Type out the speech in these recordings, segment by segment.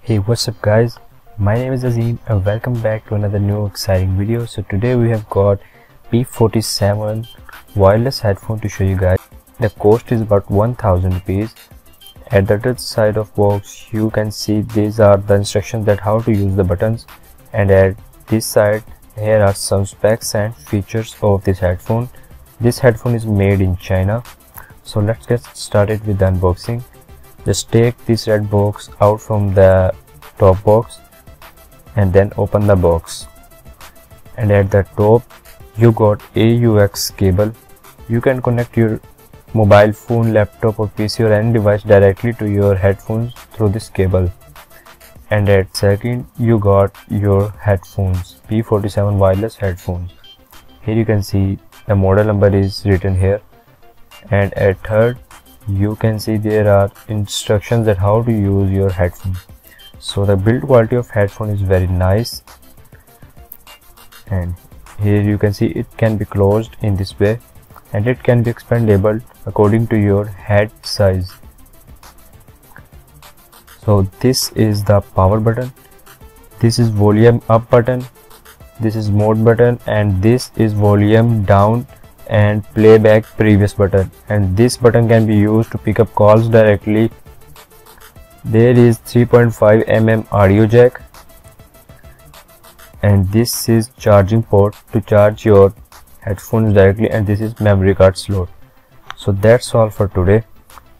Hey, what's up guys, my name is Azeem and welcome back to another new exciting video. So today we have got P-47 wireless headphone to show you guys. The cost is about 1000 rupees. At the other side of box you can see these are the instructions that how to use the buttons, and at this side here are some specs and features of this headphone. This headphone is made in China. So let's get started with the unboxing. Just take this red box out from the top box and then open the box, and at the top you got AUX cable. You can connect your mobile phone, laptop or PC or any device directly to your headphones through this cable. And at second you got your headphones, P-47 wireless headphones. Here you can see the model number is written here, and at third you can see there are instructions that how to use your headphone. So the build quality of headphone is very nice, and here you can see it can be closed in this way and it can be expandable according to your head size. So this is the power button, this is volume up button, this is mode button, and this is volume down and playback previous button, and this button can be used to pick up calls directly. There is 3.5 mm audio jack, and this is charging port to charge your headphones directly, and this is memory card slot. So that's all for today.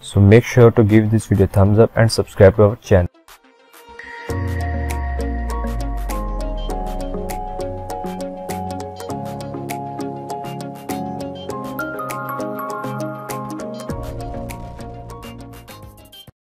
So make sure to give this video a thumbs up and subscribe to our channel.